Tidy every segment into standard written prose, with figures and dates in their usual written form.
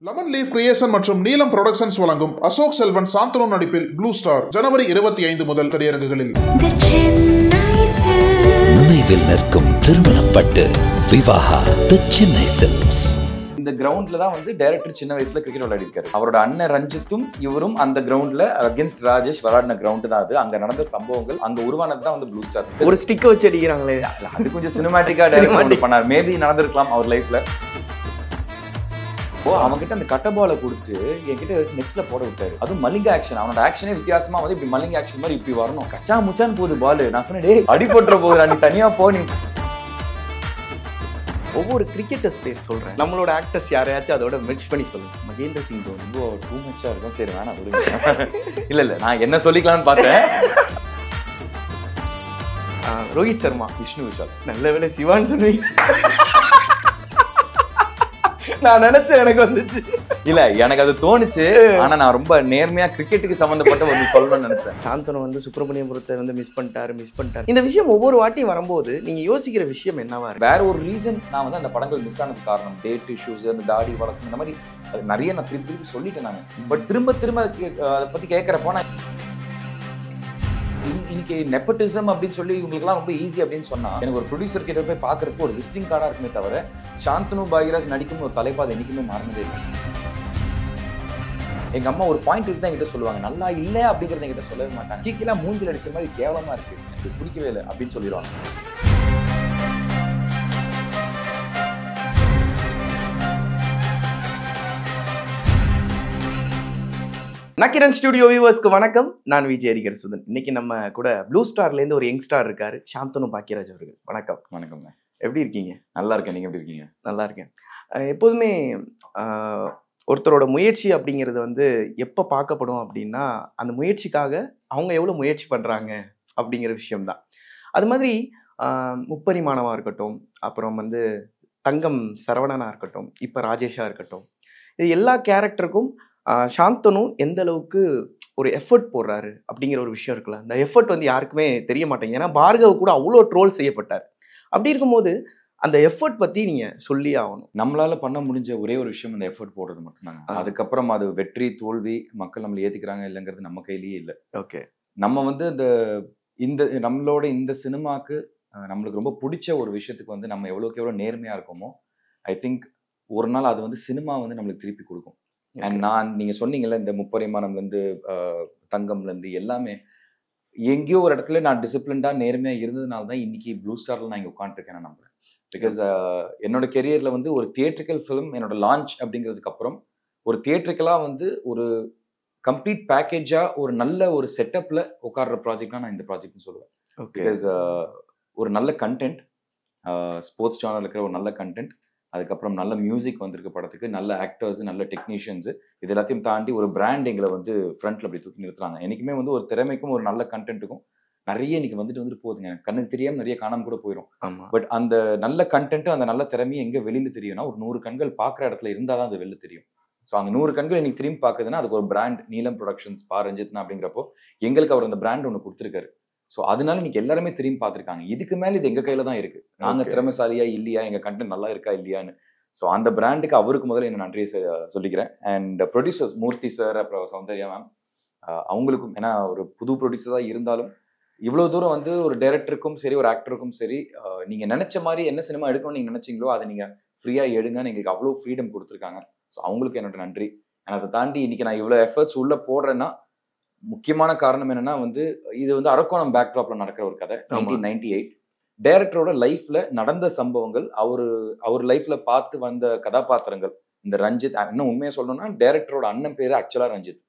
Lemon leaf creation மற்றும் நீலம் productions வழங்கும் அசோக் செல்வன் சாந்தனு நடிப்பில் ப்ளூ ஸ்டார் ஜனவரி 25 முதல் திரையரங்குகளில். நினைவில் நிற்கும் திருமணப்பட்டு விவாஹா தி சென்னை சில்க்ஸ். இந்த கிரவுண்ட்ல தான் வந்து டைரக்டர் சின்ன வயசுல கிரிக்கெட் விளையாடி இருக்காரு. அவரோட அண்ணன் ரஞ்சித்தும் இவரும் அந்த கிரவுண்ட்ல அகேன்ஸ்ட் ராஜேஷ் விளையாடின கிரவுண்ட் தான் அது. அங்க நடந்த சம்பவங்கள் அங்க உருவானது தான் வந்து ப்ளூ ஸ்டார். ஒரு ஸ்டிக் வச்சு அடிக்கிறாங்களே, அது கொஞ்சம் சினிமாட்டிக்கா டைரக்ட் பண்ணார். மேபி நடந்திருக்கலாம் அவர் லைஃப்ல. அவன்கிட்ட அந்த கட்ட பாலை கொடுத்துட்டு என்கிட்ட நெக்ஸ்ட்ல போட விட்டாரு. அதுவும் மல்லிங்க ஆக்ஷன். அவனோட ஆக்ஷனே வித்தியாசமா வந்து இப்படி மல்லிங்க ஆக்ஷன் மாதிரி இப்படி வரணும். கச்சா முச்சான்னு போகுது பால். நான் சொன்னேன், அடிபட்டுற போகுது, நீ தனியா போ. நீ ஒவ்வொரு கிரிக்கெட்டர்ஸ் பேர் சொல்றேன், நம்மளோட ஆக்டர்ஸ் யாரையாச்சும் அதோட மெர்ஜ் பண்ணி சொல்லுங்க. மகேந்திர சிங் தோனி ரொம்ப டூ மச்சா இருக்கும். சரி வேணாம் சொல்லுங்க. இல்ல நான் என்ன சொல்லிக்கலாம்னு பார்த்தேன். ரோஹித் சர்மா, விஷ்ணு விஷால். நல்ல வேலை சிவான்னு சொன்னீங்க. நான் நினைச்சேன், எனக்கு வந்துச்சு. இல்ல எனக்கு அது தோணுச்சு. ஆனா நான் ரொம்ப நேர்மையா கிரிக்கெட்டுக்கு சம்பந்தப்பட்ட ஒரு சொல்லணும்னு நினைச்சேன். சாந்தனு வந்து சுப்பிரமணியபுரத்தை வந்து மிஸ் பண்ணிட்டாரு. இந்த விஷயம் ஒவ்வொரு வாட்டியும் வரும்போது நீங்க யோசிக்கிற விஷயம் என்னவா இருக்கு? வேற ஒரு ரீசன் நான் வந்து அந்த படங்கள் மிஸ் ஆனது காரணம் டேட் இஷ்யூஸ், அந்த தாடி வளர்க்கும், இந்த மாதிரி நிறைய நான் திருப்பி சொல்லிட்டேன் நான். பட் திரும்ப அதை பத்தி கேட்கறப்போ நான் இன்னைக்கு நெப்போட்டிசம் அப்படின்னு சொல்லி இவங்களுக்குலாம் ரொம்ப ஈஸி அப்படின்னு சொன்னா, எனக்கு ஒரு ப்ரொடியூசர் கிட்ட போய் பாக்குறதுக்கு ஒரு விசிட்டிங் கார்டா இருக்குமே தவிர சாந்தனு பாக்யராஜ் நடிக்கும் ஒரு தலைப்பாதை என்னைக்குமே மறந்ததே இல்லை. எங்க அம்மா ஒரு பாயிண்ட் தான் என்கிட்ட சொல்லுவாங்க, நல்லா இல்ல அப்படிங்கறத என்கிட்ட சொல்லவே மாட்டாங்க. கீழே மூஞ்சில் அடிச்ச மாதிரி கேவலமா இருக்கு, எனக்கு பிடிக்கவே இல்லை அப்படின்னு சொல்லிடுவாங்க. நக்கிரன் ஸ்டுடியோ வியூவர்ஸ்க்கு வணக்கம். நான் விஜய் ஹரிகர் சுதன். இன்னைக்கு நம்ம கூட ப்ளூ ஸ்டார்ல இருந்து ஒரு யங் ஸ்டார் இருக்காரு, சாந்தனு பாக்யராஜ் அவர்கள். வணக்கம். வணக்கம். எப்படி இருக்கீங்க? நல்லா இருக்கேன். நீங்க எப்படி இருக்கீங்க? நல்லா இருக்கேன். எப்போதுமே ஒருத்தரோட முயற்சி அப்படிங்கிறது வந்து எப்போ பார்க்கப்படும் அப்படின்னா, அந்த முயற்சிக்காக அவங்க எவ்வளோ முயற்சி பண்ணுறாங்க அப்படிங்கிற விஷயம்தான். அது மாதிரி முப்பரிமாணமாக இருக்கட்டும், அப்புறம் வந்து தங்கம் சரவணனாக இருக்கட்டும், இப்போ ராஜேஷாக இருக்கட்டும், இது எல்லா கேரக்டருக்கும் சாந்தனு எந்த அளவுக்கு ஒரு எஃபர்ட் போடுறாரு அப்படிங்கிற ஒரு விஷயம் இருக்குல்ல. அந்த எஃபர்ட் வந்து யாருக்குமே தெரிய மாட்டேங்குது. ஏன்னா பார்கவ் கூட அவ்வளோ ட்ரோல் செய்யப்பட்டார். அப்படி இருக்கும்போது அந்த எஃபர்ட் பத்தி நீங்க சொல்லி ஆகணும். நம்மளால பண்ண முடிஞ்ச ஒரே ஒரு விஷயம் அந்த எஃபர்ட் போடுறது மட்டும்தாங்க. அதுக்கப்புறம் அது வெற்றி தோல்வி மக்கள் நம்மளை ஏத்துக்கிறாங்க இல்லைங்கிறது நம்ம கையிலேயே இல்லை. ஓகே, நம்ம வந்து இந்த நம்மளோட இந்த சினிமாக்கு நம்மளுக்கு ரொம்ப பிடிச்ச ஒரு விஷயத்துக்கு வந்து நம்ம எவ்வளோக்கு எவ்வளோ நேர்மையா இருக்கோமோ, ஐ திங்க் ஒரு நாள் அது வந்து சினிமா வந்து நம்மளுக்கு திருப்பி கொடுக்கும். அண்ட் நீங்க சொன்னீங்கல்ல, இந்த முப்பரிமாணம்லேருந்து தங்கம்லேருந்து எல்லாமே எங்கேயோ ஒரு இடத்துல நான் டிசிப்ளின்டா நேர்மையா இருந்ததுனால தான் இன்னைக்கு ப்ளூ ஸ்டார்ல நான் இங்கே உட்காந்துருக்கேன் நான் நம்புறேன். பிகாஸ் என்னோட கெரியர்ல வந்து ஒரு தியேட்ரிக்கல் ஃபிலிம் என்னோட லான்ச் அப்படிங்கிறதுக்கு அப்புறம் ஒரு தியேட்ரிக்கலா வந்து ஒரு கம்ப்ளீட் பேக்கேஜா ஒரு நல்ல ஒரு செட்டப்ல உட்கார்ற ப்ராஜெக்ட்னா நான் இந்த ப்ராஜெக்ட்னு சொல்லுவேன். பிகாஸ் ஒரு நல்ல கண்டென்ட், ஸ்போர்ட்ஸ் சேனல் இருக்கிற ஒரு நல்ல கண்டென்ட், அதுக்கப்புறம் நல்ல மியூசிக் வந்திருக்கு படத்துக்கு, நல்ல ஆக்டர்ஸ், நல்ல டெக்னீஷியன்ஸ், இது எல்லாத்தையும் தாண்டி ஒரு பிராண்ட் எங்களை வந்து ஃப்ரண்ட்ல அப்படி தூக்கி நிறுத்துறாங்க. எனக்குமே வந்து ஒரு திறமைக்கும் ஒரு நல்ல கண்டென்ட்டுக்கும் நிறைய இன்னைக்கு வந்துட்டு போகுதுங்க. கண்ணுக்கு தெரியாம நிறைய காணாம கூட போயிடும். பட் அந்த நல்ல கண்டென்ட், அந்த நல்ல திறமையை எங்க வெளியில தெரியும்னா, ஒரு 100 கண்கள் பாக்குற இடத்துல இருந்தாதான் அது வெளில தெரியும். ஸோ அந்த 100 கண்கள் இன்னைக்கு திரும்பி பாக்குதுன்னா அதுக்கு ஒரு பிராண்ட் நீலம் ப்ரொடக்ஷன்ஸ் பா ரஞ்சித்னா அப்படிங்கிறப்போ எங்களுக்கு அவர் அந்த பிராண்ட் ஒன்று கொடுத்துருக்காரு. ஸோ அதனால இன்னைக்கு எல்லாருமே திரும்பி பார்த்துருக்காங்க. இதுக்கு மேல இது எங்க கையில தான் இருக்கு. நாங்க திறமைசாலியா இல்லையா, எங்க கண்டென்ட் நல்லா இருக்கா இல்லையான்னு. ஸோ அந்த பிராண்டுக்கு அவருக்கு முதல்ல என்ன நன்றியை சொல்லிக்கிறேன். அண்ட் ப்ரொடியூசர்ஸ் மூர்த்தி சார், அப்புறம் சௌந்தர்யா மேம், அவங்களுக்கும், ஏன்னா ஒரு புது ப்ரொடியூசரா இருந்தாலும் இவ்வளவு தூரம் வந்து ஒரு டைரக்டருக்கும் சரி ஒரு ஆக்டருக்கும் சரி, நீங்க நினைச்ச மாதிரி என்ன சினிமா எடுக்கணும்னு நீங்க நினைச்சீங்களோ அதை நீங்க ஃப்ரீயா எடுங்கன்னு எங்களுக்கு அவ்வளோ ஃப்ரீடம் கொடுத்துருக்காங்க. ஸோ அவங்களுக்கு என்னோட நன்றி. அதை தாண்டி இன்னைக்கு நான் இவ்வளோ எஃபர்ட்ஸ் உள்ள போடுறேன்னா முக்கியமான காரணம் என்னன்னா வந்து, இது வந்து அரக்கோணம் பேக்ட்ராப்ல நடக்கிற ஒரு கதை. 1998 டைரக்டரோட லைஃப்ல நடந்த சம்பவங்கள், அவர் லைஃப்ல பார்த்து வந்த கதாபாத்திரங்கள். இந்த ரஞ்சித், இன்னும் உண்மையா சொல்லணும்னா டைரக்டரோட அண்ணன் பேரு ஆக்சுவலா ரஞ்சித்.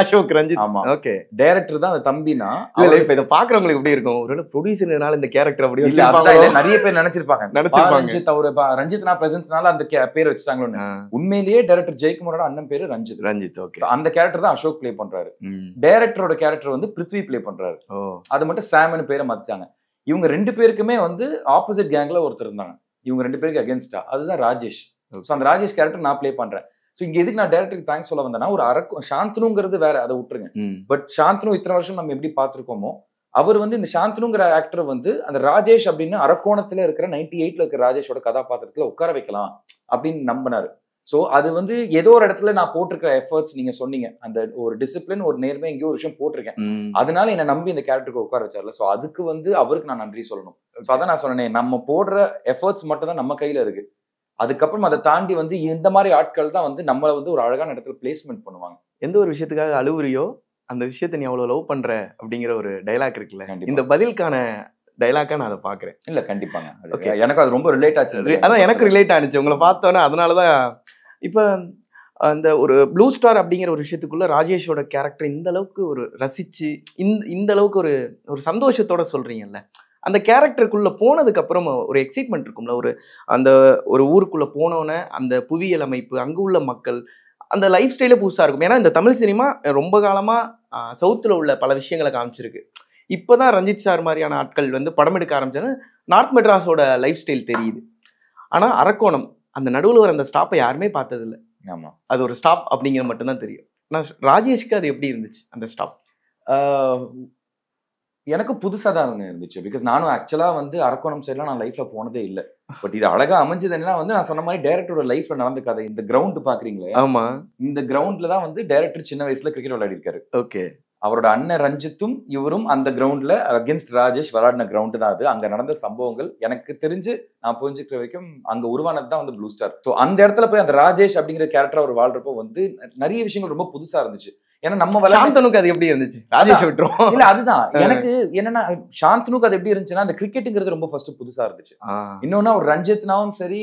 அசோக் ரஞ்சித். ஆமா, ஓகே. டைரக்டர் தான் அந்த தம்பினா. இப்ப இதை பாக்குறவங்களுக்கு எப்படி இருக்கும், ஒருவேளை ப்ரொடியூசர்னால இந்த கேரக்டர் அப்படி நிறைய பேர் நினைச்சிருப்பாங்க. ரஞ்சித் அவரு ரஞ்சித்னா பிரசன்ஸ்னால அந்த பேர் வச்சுட்டாங்களோன்னு. உண்மையிலேயே டைரக்டர் ஜெயக்குமாரோட அண்ணன் பேரு ரஞ்சித். ஓகே, அந்த கேரக்டர் தான் அசோக் பிளே பண்றாரு. டைரக்டரோட கேரக்டர் வந்து பிருத்வி பிளே பண்றாரு. அது மட்டும் சாம்னு பேரை மாத்திச்சாங்க. இவங்க 2 பேருக்குமே வந்து ஆப்போசிட் கேங்ல ஒருத்தர் இருந்தாங்க. இவங்க 2 பேருக்கு அகேன்ஸ்டா, அதுதான் ராஜேஷ். ஸோ அந்த ராஜேஷ் கேரக்டர் நான் பிளே பண்றேன். ஸோ இங்க எதுக்கு நான் டைரக்டருக்கு தேங்க்ஸ் சொல்ல வந்தேன்னா, ஒரு சாந்தனுங்கிறது வேற, அதை விட்டுருங்க. பட் சாந்தனு இத்தனை வருஷம் நம்ம எப்படி பார்த்துருக்கோமோ அவர் வந்து இந்த சாந்தனுங்கிற ஆக்டர் வந்து அந்த ராஜேஷ் அப்படின்னு அரக்கோணத்துல இருக்கிற 98ல இருக்கிற ராஜேஷோட கதாபாத்திரத்துல உட்கார வைக்கலாம் அப்படின்னு நம்பினாரு. ஸோ அது வந்து ஏதோ ஒரு இடத்துல நான் போட்டிருக்கிற எஃபர்ட்ஸ், நீங்க சொன்னீங்க அந்த ஒரு டிசிப்ளின், ஒரு நேர்மை, எங்கேயோ ஒரு விஷயம் போட்டிருக்கேன், அதனால என்னை நம்பி இந்த கேரக்டருக்கு உட்கார வச்சார்ல. ஸோ அதுக்கு வந்து அவருக்கு நான் நன்றி சொல்லணும். ஸோ அதான் நான் சொன்னேன், நம்ம போடுற எஃபர்ட்ஸ் மட்டும் தான் நம்ம கையில இருக்கு. அதுக்கப்புறம் அதை தாண்டி வந்து இந்த மாதிரி ஆட்கள் தான் வந்து நம்மளை வந்து ஒரு அழகான இடத்துல பிளேஸ்மெண்ட் பண்ணுவாங்க. எந்த ஒரு விஷயத்துக்காக அழுவுறியோ அந்த விஷயத்த நீ அவ்வளவு லவ் பண்ற அப்படிங்கிற ஒரு டைலாக் இருக்குல்ல, கண்டிப்பா. இந்த பதிலுக்கான டைலாக்கா நான் அதை பாக்குறேன். இல்ல கண்டிப்பாங்க. Okay. எனக்கு அது ரொம்ப ரிலேட் ஆச்சு. அதான் எனக்கு ரிலேட் ஆனிச்சு உங்களை பார்த்தோன்னே. அதனாலதான் இப்ப அந்த ஒரு ப்ளூ ஸ்டார் அப்படிங்கிற ஒரு விஷயத்துக்குள்ள ராஜேஷோட கேரக்டர் இந்த அளவுக்கு ஒரு ரசிச்சு இந்த அளவுக்கு ஒரு சந்தோஷத்தோட சொல்றீங்கல்ல, அந்த கேரக்டருக்குள்ள போனதுக்கு அப்புறம் ஒரு எக்ஸைட்மெண்ட் இருக்கும்ல, ஒரு ஊருக்குள்ள போனோன்னே அந்த புவியியல் அமைப்பு, அங்கு உள்ள மக்கள், அந்த லைஃப் ஸ்டைலே புதுசா இருக்கும். ஏன்னா இந்த தமிழ் சினிமா ரொம்ப காலமா சவுத்துல உள்ள பல விஷயங்களை காமிச்சிருக்கு. இப்போதான் ரஞ்சித் சார் மாதிரியான ஆட்கள் வந்து படம் எடுக்க ஆரம்பிச்சாலும் நார்த் மெட்ராஸோட லைஃப் ஸ்டைல் தெரியுது. ஆனா அரக்கோணம் அந்த நடுவில் வர அந்த ஸ்டாப்பை யாருமே பார்த்ததில்லை. ஆமா, அது ஒரு ஸ்டாப் அப்படிங்கிற மட்டும்தான் தெரியும். ஆனால் ராஜேஷ்க்கு அது எப்படி இருந்துச்சு அந்த ஸ்டாப்? எனக்கு புதுசாக தான் இருந்துச்சு. பிகாஸ் நானும் ஆக்சுவலாக வந்து அரக்கோணம் சைட்லாம் நான் லைஃப்ல போனதே இல்லை. பட் இது அழகா அமைஞ்சது என்னன்னா வந்து நான் சொன்ன மாதிரி டைரக்டரோட லைஃப்ல நடந்த கதை. இந்த கிரவுண்ட் பாக்குறீங்களே, ஆமா, இந்த கிரவுண்ட்ல தான் வந்து டைரக்டர் சின்ன வயசுல கிரிக்கெட் விளையாடி இருக்காரு. ஓகே. அவரோட அண்ணன் ரஞ்சித்தும் இவரும் அந்த கிரவுண்ட்ல அகேன்ஸ்ட் ராஜேஷ் விளையாடின கிரவுண்ட் தான் அது. அங்க நடந்த சம்பவங்கள் எனக்கு தெரிஞ்சு நான் புரிஞ்சுக்கிற வரைக்கும் அங்க உருவானது தான் வந்து ப்ளூ ஸ்டார். ஸோ அந்த இடத்துல போய் அந்த ராஜேஷ் அப்படிங்கிற கேரக்டர் அவர் வாழ்றப்போ வந்து நிறைய விஷயங்கள் ரொம்ப புதுசா இருந்துச்சு. ஏன்னா நம்ம சாந்தனுக்கு அது எப்படி இருந்துச்சு? ராஜேஷ் விட்டுரும் இல்ல, அதுதான் எனக்கு என்னன்னா சாந்தனுக்கு அது எப்படி இருந்துச்சுன்னா அந்த கிரிக்கெட்டுங்கிறது ரொம்ப ஃபர்ஸ்ட் புதுசா இருந்துச்சு. இன்னொன்னு ஒரு ரஞ்சித்னாவும் சரி,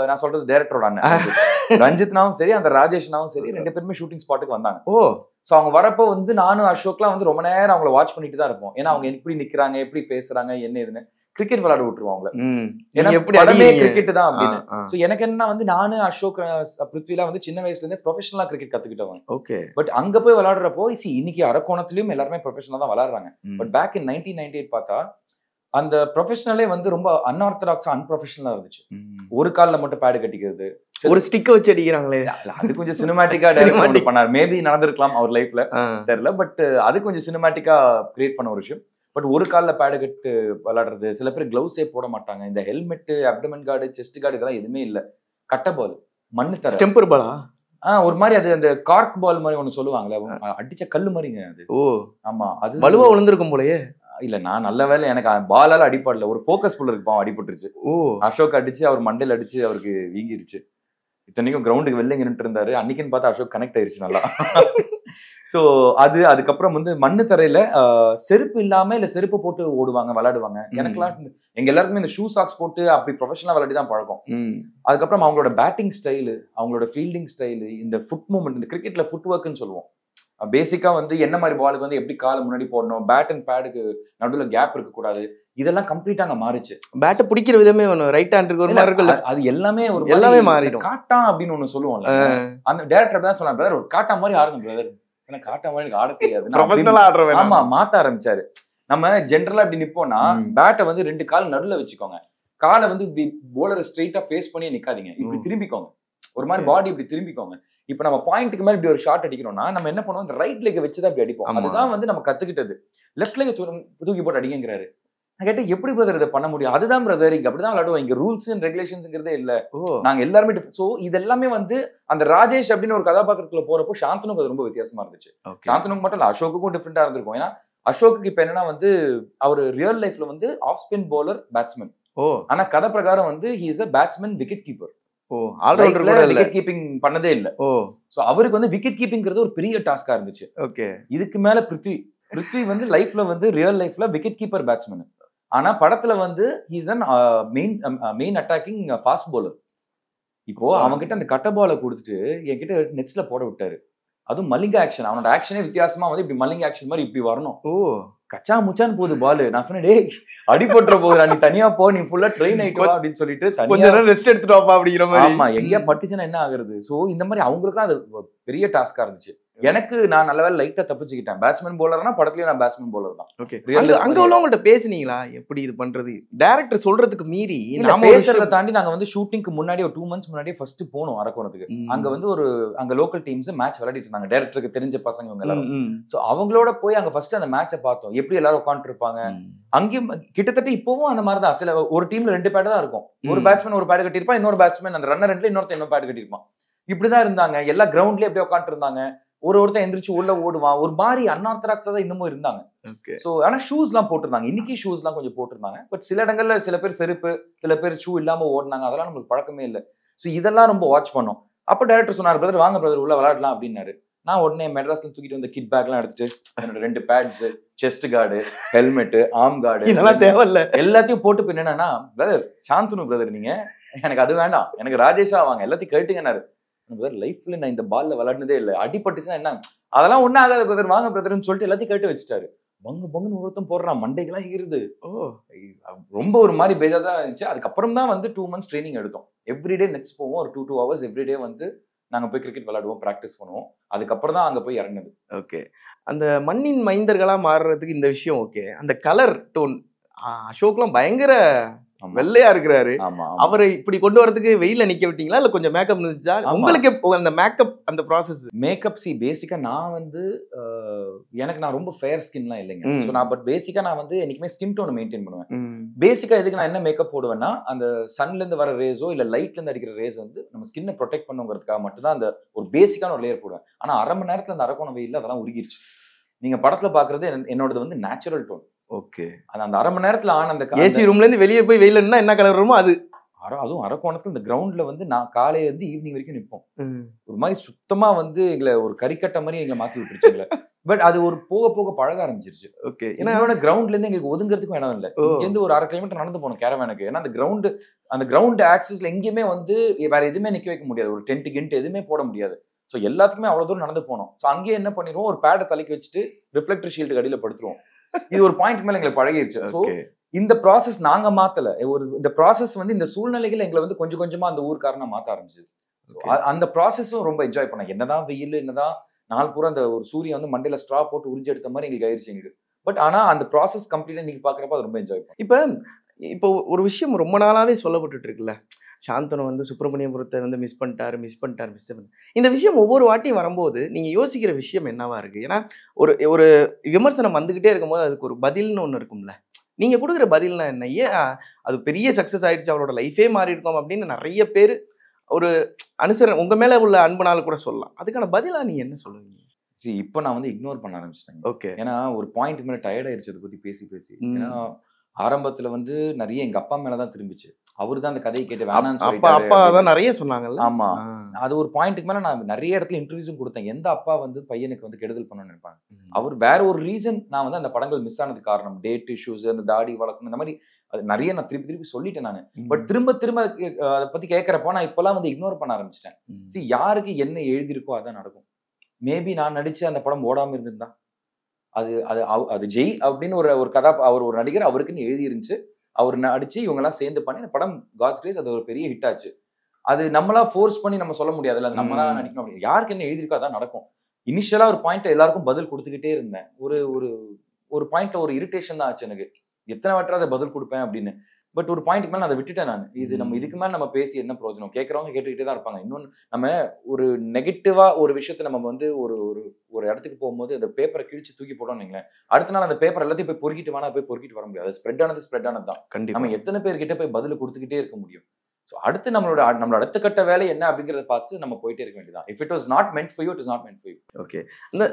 நான் சொல்றது டைரக்டரோட அண்ணன் ரஞ்சித்னாவும் சரி, அந்த ராஜேஷ்னாவும் சரி, ரெண்டு பேருமே ஷூட்டிங் ஸ்பாட்டுக்கு வந்தாங்க. ஓ. ஸோ அவங்க வரப்போ வந்து நானும் அசோக்லாம் வந்து ரொம்ப நேரம் அவங்கள வாட்ச் பண்ணிட்டு தான் இருப்போம். ஏன்னா அவங்க எப்படி நிக்கிறாங்க, எப்படி பேசுறாங்க, என்ன இதுன்னு கிரிக்கெட் விளையாட விட்டுருவாங்க. ஏன்னா படமே கிரிக்கெட் தான் அப்படின்னு. ஸோ எனக்கு என்ன வந்து நானு அசோக் பிருத்விலாம் வந்து சின்ன வயசுல இருந்தே ப்ரொஃபஷனலா கிரிக்கெட் கத்துக்கிட்டவங்க. ஓகே. பட் அங்க போய் விளையாடுறப்போ இன்னைக்கு அரக்கோணத்திலயும் எல்லாருமே ப்ரொஃபஷனலா தான் விளையாடுறாங்க. பட் பேக் இன் 1998 பார்த்தா அந்த ப்ரொஃபஷனலே வந்து ரொம்ப அன்ஆர்த்தடாக்ஸா அன்ப்ரொஃபஷனலா இருந்துச்சு. ஒரு காலில் மட்டும் பேடு கட்டிக்கிறது, ஒரு ஸ்டிக்க வச்சு அடிக்கிறாங்களே, அது கொஞ்சம் சினிமாட்டிக்கா டைரக்ட் பண்ணார். மேபி நடந்திருக்கலாம் அவர் லைஃப்ல, தெரியல. பட் அது கொஞ்சம் சினிமாட்டிக்கா கிரியேட் பண்ண ஒரு விஷயம். பட் ஒரு காலில் பேடு கட்டு விளையாடுறது, சில பேர் கிளவுஸே போட மாட்டாங்க. இந்த helmet, abdomen card, chest card இதெல்லாம் எதுவுமே இல்லை. கட்ட பால், மண்ணு தர ஸ்டெம்பர் பாலா, ஒரு மாதிரி அது அந்த கார்க் பால் மாதிரி ஒண்ணு சொல்லுவாங்களே, அடிச்ச கல்லு மாதிரிங்க அது. ஓ ஆமா, அது வலுவா விழுந்திருக்கும் போலயே. இல்ல, நான் நல்ல வேலை எனக்கு பாலால அடிப்படல, ஒரு ஃபோக்கஸ் புல் இருக்கு பாவம் அடிபட்டுருச்சு. ஓ. அசோக் அடிச்சு அவர் மண்டையில அடிச்சு அவருக்கு வீங்கிருச்சு. இத்தனைக்கும் கிரவுண்டுக்கு வெளில நின்றுட்டு இருந்தாரு. அன்னைக்குன்னு பார்த்தா அசோக் கனெக்ட் ஆயிருச்சு நல்லா. ஸோ அதுக்கப்புறம் வந்து மண்ணு தரையில செருப்பு இல்லாம இல்ல செருப்பு போட்டு ஓடுவாங்க, விளையாடுவாங்க. எனக்குலாம் எங்க எல்லாருக்குமே இந்த ஷூ சாக்ஸ் போட்டு அப்படி ப்ரொஃபஷனலா விளையாடி தான் பழக்கம். அதுக்கப்புறம் அவங்களோட பேட்டிங் ஸ்டைலு, அவங்களோட ஃபீல்டிங் ஸ்டைலு, இந்த ஃபுட் மூவ்மெண்ட், இந்த கிரிக்கெட்ல ஃபுட் ஒர்க்னு சொல்லுவோம். பேசிக்கா வந்து என்ன மாதிரி பாலுக்கு வந்து எப்படி காலை முன்னாடி போடணும், பேட் அண்ட் பேடுக்கு நடுவில் கேப் இருக்க கூடாது, இதெல்லாம் கம்ப்ளீட்டா அங்க மாறிச்சு. பேட்டை பிடிக்கிற விதமே ரைட் ஹேண்ட் ஒரு மாதிரி இருக்கு, அது எல்லாமே எல்லாமே மாறிடும். காட்டா அப்படின்னு ஒண்ணு சொல்லுவோம்ல, அந்த டைரக்டர் தான் சொன்னார், பிரதர் ஒரு காட்டா மாதிரி ஆடுங்க பிரதர். காட்டா மாதிரி எனக்கு ஆட தெரியாது. ஆமா, மாத்த ஆரம்பிச்சாரு. நம்ம ஜென்ரலா இப்படி நிப்போம்னா பேட்டை வந்து ரெண்டு கால் நடுவுல வச்சுக்கோங்க, காலை வந்து இப்படி போலரை ஸ்ட்ரெயிட்டா ஃபேஸ் பண்ணி நிக்காதீங்க, இப்படி திரும்பிக்கோங்க, ஒரு மாதிரி பாடி இப்படி திரும்பிக்கோங்க. இப்ப நம்ம பாயிண்ட்டுக்கு மேல இப்படி ஒரு ஷாட் அடிக்கிறோம்னா நம்ம என்ன பண்ணுவோம், இந்த ரைட் லெக் வச்சுதான் இப்படி அடிப்போம். அதுதான் வந்து நம்ம கத்துக்கிட்டது. லெஃப்ட் லெக் தூக்கி போட்டு அடிங்கிறாரு. நான் கேட்டேன், எப்படி பிரதர் இதை பண்ண முடியும்? அதுதான் பிரதர், இங்க அப்படிதான் விளையாடுவோம், இங்க ரூல்ஸ் அண்ட் ரெகுலேஷன்ஸ்ங்கிறதே இல்ல, நாங்க எல்லாருமே. சோ இது எல்லாமே வந்து அந்த ராஜேஷ் அப்படின்னு ஒரு கதாபாத்திரத்துல போறப்போ சாந்தனுக்கு அது ரொம்ப வித்தியாசமா இருந்துச்சு. சாந்தனுக்கு மட்டும் இல்ல, அசோக்குக்கும் டிஃப்ரெண்டா இருந்திருக்கும். ஏன்னா அசோக்கு இப்ப என்னன்னா வந்து அவர் ரியல் லைஃப்ல வந்து ஆஃப் ஸ்பின் பவுலர், பேட்ஸ்மேன். ஆனா கதை பிரகாரம் வந்து he is a batsman, wicket keeper. Wicket keeping பண்ணதே இல்ல. சோ அவருக்கு வந்து விக்கெட் கீப்பிங்கிறது ஒரு பெரிய டாஸ்கா இருந்துச்சு. ஓகே. இதுக்கு மேல பிருத்வி வந்து லைஃப்ல வந்து ரியல் லைஃப்ல விக்கெட் கீப்பர், பேட்ஸ்மேன். ஆனா படத்துல வந்து he is an main attacking fast bowler. இப்போ அவங்க கிட்ட அந்த கட்ட பாலை கொடுத்துட்டு என்கிட்ட நெட்ஸ்ல போட விட்டாரு. அதுவும் மல்லிங்க ஆக்ஷன். அவனோட ஆக்ஷனே வித்தியாசமா வந்து இப்படி மல்லிங்க ஆக்ஷன் மாதிரி இப்படி வரணும். ஓ, கச்சா முச்சான்னு போகுது பாலு. நான் சொன்னேன், டேய் அடிபட்டுற போகுது, நீ தனியா போ, நீ ஃபுல்லா ட்ரெயின் ஆயிட்டு வா அப்படின்னு சொல்லிட்டு கொஞ்ச நேரம் ரெஸ்ட் எடுத்துட்டு வாப்பா அப்படிங்கிற மாதிரி. ஆமா, எங்கேயா பட்டுச்சுன்னா என்ன ஆகுறது? சோ இந்த மாதிரி அவங்களுக்கு அது பெரிய டாஸ்கா இருந்துச்சு. எனக்கு நான் நல்ல வேலை லைட்டா தப்பிச்சுக்கிட்டேன். பேட்ஸ்மேன் பவுலர்னா படத்துலயும் நான் பேட்ஸ்மேன் பவுலர் தான். ஓகே. Real life அங்க உள்ளவங்கள்ட்ட பேசுனீங்களா எப்படி இது பண்றது? டைரக்டர் சொல்றதுக்கு மீறி இல்ல, நாம ஒரு பேசுறத விஷயம் தாண்டி நாங்க வந்து ஷூட்டிங்க்கு முன்னாடி ஒரு 2 months முன்னாடியே ஃபர்ஸ்ட் போனோம் அரக்கோணத்துக்கு. அங்க வந்து அங்க லோக்கல் டீம்ஸ் மேட்ச் விளையாடிட்டு இருந்தாங்க. டைரக்டருக்கு தெரிஞ்ச பசங்க இவங்க எல்லாரும். சோ அவங்களோட போய் அங்க ஃபர்ஸ்ட் அந்த மேட்சை பார்த்தோம். எப்படி எல்லாரும் உட்கார்ந்து இருப்பாங்க. அங்கேயும் கிட்டத்தட்ட இப்பவும் அந்த மாதிரி தான். சில ஒரு டீம்ல 2 பேட் தான் இருக்கும். ஒரு பேட்ஸ்மேன் ஒரு பேட் கட்டியிருப்பான், இன்னொரு பேட்ஸ்மேன் அந்த ரன்னர் ரெண்டுல இன்னொரு பேட் கட்டியிருப்பான். இப்படிதான் இருந்தாங்க. எல்லா கிரவுண்ட்லயே அப்படியே உட்காந்துட்டு இருந்தாங்க. ஒருத்தன் எந்திரிச்சு உள்ள ஓடுவான். ஒரு மாதிரி அன்ஆர்த்தடாக்ஸா தான் இன்னமும் இருந்தாங்க. சோ ஆனா ஷூஸ் எல்லாம் போட்டிருந்தாங்க. இன்னைக்கு ஷூஸ் எல்லாம் கொஞ்சம் போட்டிருந்தாங்க. பட் சில இடங்கள்ல சில பேர் செருப்பு, சில பேர் ஷூ இல்லாம ஓடினாங்க. அதெல்லாம் நம்மளுக்கு பழக்கமே இல்லை. சோ இதெல்லாம் ரொம்ப வாட்ச் பண்ணோம். அப்ப டைரக்டர் சொன்னார், பிரதர் வாங்க பிரதர் உள்ள விளையாடலாம் அப்படின்னாரு. நான் உடனே மெட்ராஸ்ல தூக்கிட்டு வந்த கிட் பேக் எல்லாம் எடுத்துட்டு என்னோட 2 pads, chest guard, helmet, arm guard இதெல்லாம் தேவையில்ல எல்லாத்தையும் போட்டு போய் என்னன்னா, பிரதர் சாந்தனு பிரதர் நீங்க எனக்கு அது வேண்டாம், எனக்கு ராஜேஷா வாங்க, எல்லாத்தையும் கேட்டுங்கன்னாரு. லைஃப்ல நான் இந்த பால்ல விளையாடுனதே இல்லை. அடிபட்டுச்சுன்னா என்ன, அதெல்லாம் ஒன்னும் ஆகாத பிரதர் வாங்க பிரதர்ன்னு சொல்லிட்டு எல்லாத்தையும் கேட்டு வச்சுட்டாரு. பங்குன்னு ஒருத்தம் போடுறான், மண்டைக்கெல்லாம் ஈருது. ரொம்ப ஒரு மாதிரி பேஜா தான் இருந்துச்சு. அதுக்கப்புறம் தான் வந்து 2 months ட்ரைனிங் எடுத்தோம். எவ்ரிடே நெட்ஸ் போவோம். ஒரு 2 hours எவ்ரிடே வந்து நாங்க போய் கிரிக்கெட் விளையாடுவோம், பிராக்டிஸ் பண்ணுவோம். அதுக்கப்புறம் தான் அங்க போய் இறங்குது. ஓகே. அந்த மண்ணின் மைந்தர்களா மாறுறதுக்கு இந்த விஷயம் ஓகே. அந்த கலர் டோன் அசோக்லாம் பயங்கர வெள்ளையா இருக்கிறாரு. அவரை இப்படி கொண்டு வரதுக்கு வெயில நிக்க விட்டீங்களா இல்ல கொஞ்சம் மேக்கப் இருந்துச்சா? உங்களுக்கு அந்த மேக்கப் அந்த ப்ராசஸ் மேக்கப் பேசிக்கா நான் வந்து எனக்கு நான் ரொம்ப ஃபேர் ஸ்கின்லாம் இல்லைங்க. ஸோ நான் பட் பேசிக்கா நான் வந்து என்னைக்குமே ஸ்கின் டோனை மெயின்டைன் பண்ணுவேன். பேசிக்கா எதுக்கு நான் என்ன மேக்கப் போடுவேன்னா, அந்த சன்ல இருந்து வர ரேஸோ இல்ல லைட்ல இருந்து அடிக்கிற ரேஸ் வந்து நம்ம ஸ்கின்னை ப்ரொடெக்ட் பண்ணுங்கிறதுக்காக மட்டும்தான் அந்த ஒரு பேசிக்கான ஒரு லேயர் போடுவேன். ஆனா அரை மணி நேரத்துல அந்த அரக்கோண வெயில அதெல்லாம் உருகிருச்சு. நீங்க படத்துல பாக்குறது என்னோடது வந்து நேச்சுரல் டோன். ஓகே. அந்த அரை மணி நேரத்துல அந்த ஏசி ரூம்ல இருந்து வெளியே போய் வெயில நின்னா என்ன கலர் வருமோ அது. அதுவும் அரக்கோணத்துல இந்த கிரவுண்ட்ல வந்து நான் காலையில இருந்து ஈவினிங் வரைக்கும் நிற்போம். ஒரு மாதிரி சுத்தமா வந்து எங்களை ஒரு கறிக்கட்ட மாதிரி எங்களை மாத்தி விட்டுருச்சுங்களே. பட் அது ஒரு போக போக பழக ஆரம்பிச்சிருச்சு. ஓகே. ஏன்னா கிரவுண்ட்ல இருந்து எங்களுக்கு ஒதுங்கிறதுக்கும் இடம் இல்லை. இருந்து ஒரு 1/2 கிலோமீட்டர் நடந்து போகணும் கேரவேனுக்கு. ஏன்னா அந்த கிரவுண்ட் ஆக்சஸ்ல எங்கேயுமே வந்து வேற எதுவுமே நிக்க வைக்க முடியாது. ஒரு டென்ட் கிண்ட் எதுவுமே போட முடியாது. ஸோ எல்லாத்துக்குமே அவ்வளவு தூரம் நடந்து போனோம். ஸோ அங்கேயே என்ன பண்ணிடுவோம், ஒரு பேடை தலைக்கு வச்சுட்டு ரிஃப்ளெக்டர் ஷீல்டு அடியில படுத்துருவோம். இது ஒரு பாயிண்ட் மேல எங்களுக்கு பழகிருச்சு. ஸோ இந்த ப்ராசஸ் நாங்க மாத்தல. இந்த ப்ராசஸ் வந்து இந்த சூழ்நிலைகள் எங்களை வந்து கொஞ்சம் கொஞ்சமா அந்த ஊருக்காரனா மாத்த ஆரம்பிச்சது. அந்த ப்ராசஸும் ரொம்ப என்ஜாய் பண்ணேன். என்னதான் வெயில், என்னதான் நாள் பூரா அந்த ஒரு சூரியன் வந்து மண்டையில ஸ்ட்ரா போட்டு உறிஞ்சு எடுத்த மாதிரி எங்களுக்கு ஆயிடுச்சு எங்களுக்கு. பட் ஆனா அந்த ப்ராசஸ் கம்ப்ளீட்டா நீங்க பாக்குறப்ப அது ரொம்ப என்ஜாய் பண்ணும். இப்போ ஒரு விஷயம் ரொம்ப நாளாவே சொல்லப்பட்டு இருக்குல்ல, சாந்தனு வந்து சுப்பிரமணியபுரத்தை வந்து மிஸ் பண்ணிட்டாரு. இந்த விஷயம் ஒவ்வொரு வாட்டியும் வரும்போது நீங்க யோசிக்கிற விஷயம் என்னவா இருக்கு? ஏன்னா ஒரு விமர்சனம் வந்துகிட்டே இருக்கும்போது அதுக்கு ஒரு பதில்னு ஒண்ணு இருக்கும்ல. நீங்க கொடுக்குற பதில்னா என்ன? ஏன் அது பெரிய சக்சஸ் ஆயிடுச்சு, அவரோட லைஃபே மாறி இருக்கும் அப்படின்னு நிறைய பேர் ஒரு உங்க மேல உள்ள அன்புனால கூட சொல்லலாம். அதுக்கான பதிலா நீங்க என்ன சொல்லுவீங்க? இப்போ நான் வந்து இக்னோர் பண்ண ஆரம்பிச்சிட்டேன். ஓகே. ஏன்னா ஒரு பாயிண்ட் மேல டயர்ட் ஆயிடுச்சு அதை பத்தி பேசி. ஏன்னா ஆரம்பத்துல வந்து நிறைய எங்க அப்பா மேலதான் திரும்பிச்சு. அவரு தான் அந்த கதையை கேட்டு வேணாம்னு சொல்லிட்டாரு. அப்பா தான் நிறைய சொன்னாங்கல்ல. ஆமா, அது ஒரு பாயிண்ட்டுக்கு மேல நான் நிறைய இடத்துல இன்டர்வியூஸும் கொடுத்தேன். எந்த அப்பா வந்து பையனுக்கு வந்து கெடுதல் பண்ணணும்னு நினைப்பாங்க. அவர் வேற ஒரு ரீசன் நான் வந்து அந்த படங்கள் மிஸ் ஆனது காரணம் டேட் இஷ்யூஸ், அந்த தாடி வளர்க்கணும், இந்த மாதிரி நிறைய நான் திருப்பி சொல்லிட்டேன் நான். பட் திரும்ப அதை பத்தி கேட்கறப்போ நான் இப்பெல்லாம் வந்து இக்னோர் பண்ண ஆரம்பிச்சிட்டேன். யாருக்கு என்ன எழுதியிருக்கோ அதான் நடக்கும். மேபி நான் நடிச்சு அந்த படம் ஓடாம இருந்திருந்தா அது ஜெய் அப்படின்னு ஒரு அவர் ஒரு நடிகர் அவருக்குன்னு எழுதி இருந்துச்சு. அவர் நடிச்சு இவங்க எல்லாம் சேர்ந்து பண்ணி அந்த படம் காட்ஸ் கிரேஸ் அது ஒரு பெரிய ஹிட் ஆச்சு. அது நம்மளா ஃபோர்ஸ் பண்ணி நம்ம சொல்ல முடியாது. அது நம்மளா நடிக்கணும் அப்படின்னு யாருக்கு என்ன எழுதியிருக்கோ அதான் நடக்கும். இனிஷியலா ஒரு பாயிண்ட் எல்லாருக்கும் பதில் கொடுத்துக்கிட்டே இருந்தேன். ஒரு பாயிண்ட்ல ஒரு இரிட்டேஷன் தான் ஆச்சு எனக்கு. எத்தனை வாட்டரா அதை பதில் கொடுப்பேன் அப்படின்னு. பட் ஒரு பாயிண்ட்டுக்கு மேலே அதை விட்டுட்டேன் நான். இதுக்கு மேலே நம்ம பேசி என்ன பிரயோஜனம்? கேட்கறவங்க கேட்டுக்கிட்டே தான் இருப்பாங்க. இன்னொன்று நம்ம ஒரு நெகட்டிவா ஒரு விஷயத்த நம்ம வந்து ஒரு இடத்துக்கு போகும்போது அந்த பேப்பரை கிழிச்சு தூக்கி போட்டோம்னு வைங்களேன், அடுத்த நாள் அந்த பேப்பர் எல்லாத்தையும் போய் பொறுக்கிட்டு வர முடியாது. ஸ்ப்ரெட் ஆனது தான். நம்ம எத்தனை பேர்கிட்ட போய் பதில் கொடுத்துக்கிட்டே இருக்க முடியும்? ஸோ அடுத்து நம்மளோட அடுத்த கட்ட வேலை என்ன அப்படிங்கிறத பார்த்து நம்ம போயிட்டே இருக்க வேண்டியதான். If it was not meant for you, it is not meant for you. Okay. இந்த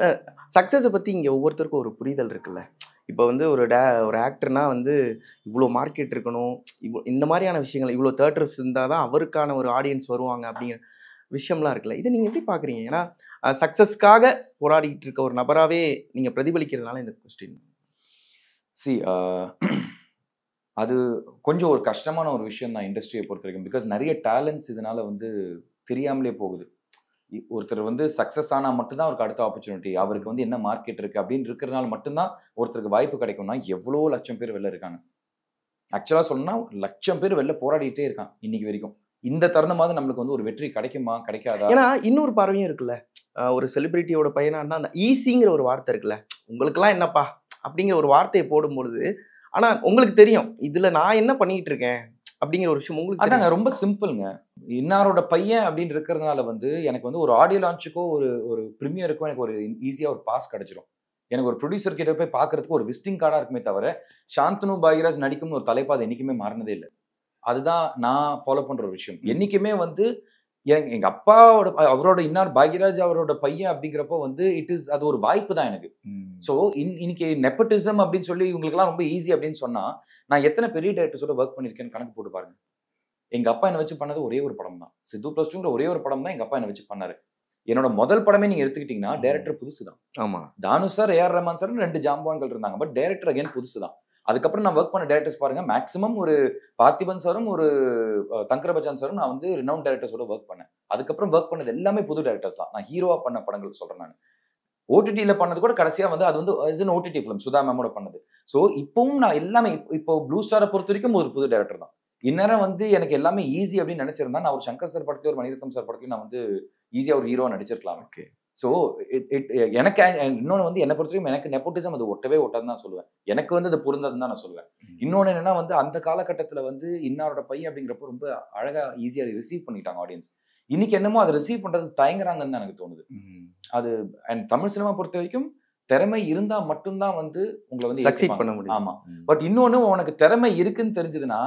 சக்ஸஸை பற்றி இங்கே ஒவ்வொருத்தருக்கும் ஒரு புரிதல் இருக்குல்ல. இப்போ வந்து ஒரு ஆக்டர்னா வந்து இவ்வளோ மார்க்கெட் இருக்கணும், இந்த மாதிரியான விஷயங்கள், இவ்வளோ தியேட்டர்ஸ் இருந்தால் தான் அவருக்கான ஒரு ஆடியன்ஸ் வருவாங்க அப்படிங்கிற விஷயம்லாம் இருக்குல்ல. இதை நீங்கள் எப்படி பார்க்குறீங்க? ஏன்னா சக்ஸஸ்க்காக போராடிக்கிட்டு இருக்க ஒரு நபராகவே நீங்கள் பிரதிபலிக்கிறதுனால இந்த கொஸ்டின். அது கொஞ்சம் ஒரு கஷ்டமான ஒரு விஷயம் தான் இண்டஸ்ட்ரியை பொறுத்த வரைக்கும். பிகாஸ் நிறைய டேலண்ட்ஸ் இதனால வந்து தெரியாமலே போகுது. ஒருத்தர் வந்து சக்ஸஸ் ஆனால் மட்டும்தான் அவருக்கு அடுத்த ஆப்பர்ச்சுனிட்டி, அவருக்கு வந்து என்ன மார்க்கெட் இருக்குது அப்படின்னு இருக்கிறதுனால மட்டும்தான் ஒருத்தருக்கு வாய்ப்பு கிடைக்கும்னா எவ்வளோ லட்சம் பேர் வெளில இருக்காங்க. ஆக்சுவலாக சொன்னால் 1,00,000 பேர் வெளில போராடிட்டே இருக்கான் இன்னைக்கு வரைக்கும். இந்த தருணமாவது நம்மளுக்கு வந்து ஒரு வெற்றி கிடைக்குமா கிடைக்காதா? ஏன்னா இன்னொரு பார்வையும் இருக்குல்ல, ஒரு செலிபிரிட்டியோட பையனா இருந்தா அந்த ஈஸிங்கிற ஒரு வார்த்தை இருக்குல்ல, உங்களுக்கெல்லாம் என்னப்பா அப்படிங்கிற ஒரு வார்த்தையை போடும்பொழுது, ஆனா உங்களுக்கு தெரியும் இதுல நான் என்ன பண்ணிட்டு இருக்கேன் அப்படிங்கிற ஒரு விஷயம் உங்களுக்கு அதாங்க ரொம்ப சிம்பிள்ங்க. இன்னாரோட பையன் அப்படின்னு இருக்கிறதுனால வந்து எனக்கு வந்து ஒரு ஆடியோ லான்ச்சுக்கோ ஒரு ஒரு ப்ரீமியருக்கோ எனக்கு ஒரு ஈஸியா ஒரு பாஸ் கிடைச்சிரும். எனக்கு ஒரு ப்ரொடியூசர் கிட்ட போய் பார்க்கறதுக்கு ஒரு விசிட்டிங் கார்டா இருக்குமே தவிர, சாந்தனு பாக்யராஜ் நடிக்கும்னு ஒரு தலைப்பு அது என்னைக்குமே மாறினதே இல்லை. அதுதான் நான் ஃபாலோ பண்ற ஒரு விஷயம். என்னைக்குமே வந்து எங்க அப்பாவோட அவரோட இன்னார் பாக்யராஜ் அவரோட பையன் அப்படிங்கிறப்போ வந்து அது ஒரு வாய்ப்பு தான் எனக்கு. ஸோ இன்னைக்கு நெப்பட்டிசம் அப்படின்னு சொல்லி இவங்களுக்குலாம் ரொம்ப ஈஸி அப்படின்னு சொன்னா, நான் எத்தனை பெரிய டைரக்டர்ஸோட ஒர்க் பண்ணிருக்கேன்னு கணக்கு போட்டு பாருங்க. எங்க அப்பா என்ன வச்சு பண்ணது ஒரே ஒரு படம் தான். சித்து பிளஸ் டூங்கிற ஒரே ஒரு படம் தான் எங்க அப்பா என்ன வச்சு பண்ணாரு. என்னோட முதல் படமே நீங்க எடுத்துக்கிட்டீங்கன்னா டைரக்டர் புதுசு தான். ஆமா, தானு சார், ஏஆர் ரஹ்மான் சார் 2 ஜாம்பவான்கள் இருந்தாங்க. பட் டைரக்டர் அகைன் புதுசு தான். அதுக்கப்புறம் நான் ஒர்க் பண்ண டைரக்டர்ஸ் பாருங்க, மேக்ஸிமம் ஒரு பார்த்திபன் சாரும் ஒரு தங்கர பச்சான் சாரும் நான் வந்து ரினவுண்ட் டைரக்டர்ஸோட ஒர்க் பண்ணேன். அதுக்கப்புறம் ஒர்க் பண்ணது எல்லாமே புது டைரக்டர்ஸ் தான். நான் ஹீரோவா பண்ண படங்கள் சொல்றேன். நான் ஓடிடியில பண்ணது கூட கடைசியா வந்து அது வந்து ஓடிடி ஃபிலிம் சுதா மேமோட பண்ணது. ஸோ இப்பவும் நான் எல்லாமே இப்போ ப்ளூ ஸ்டாரை பொறுத்த வரைக்கும் ஒரு புது டைரக்டர் தான். இந்நேரம் வந்து எனக்கு எல்லாமே ஈஸி அப்படின்னு நினைச்சிருந்தா நான் ஒரு சங்கர் சார் படத்தையும் ஒரு மணிரத்னம் சார் படத்தையும் நான் வந்து ஈஸியா ஒரு ஹீரோ நடிச்சிருக்கலாம். ஓகே. ஸோ எனக்கு இன்னொன்று வந்து என்னை பொறுத்தவரைக்கும் எனக்கு நெப்போட்டிசம் அது ஒட்டவே ஒட்டாதுன்னு தான் சொல்லுவேன். எனக்கு வந்து அது பொருந்ததுன்னு தான் நான் சொல்லுவேன். இன்னொன்று என்னன்னா வந்து அந்த காலகட்டத்தில் வந்து இன்னாரோட பையன் அப்படிங்கிறப்போ ரொம்ப அழகா ஈஸியாக ரிசீவ் பண்ணிட்டாங்க ஆடியன்ஸ். இன்னைக்கு என்னமோ அதை ரிசீவ் பண்றது தயங்குறாங்கன்னு தான் எனக்கு தோணுது. அது அண்ட் தமிழ் சினிமா பொறுத்த வரைக்கும் திறமை இருந்தா மட்டும்தான் வந்து உங்களை வந்து சக்சீட் பண்ண முடியும். ஆமா. பட் இன்னொன்னு உனக்கு திறமை இருக்குன்னு தெரிஞ்சதுன்னா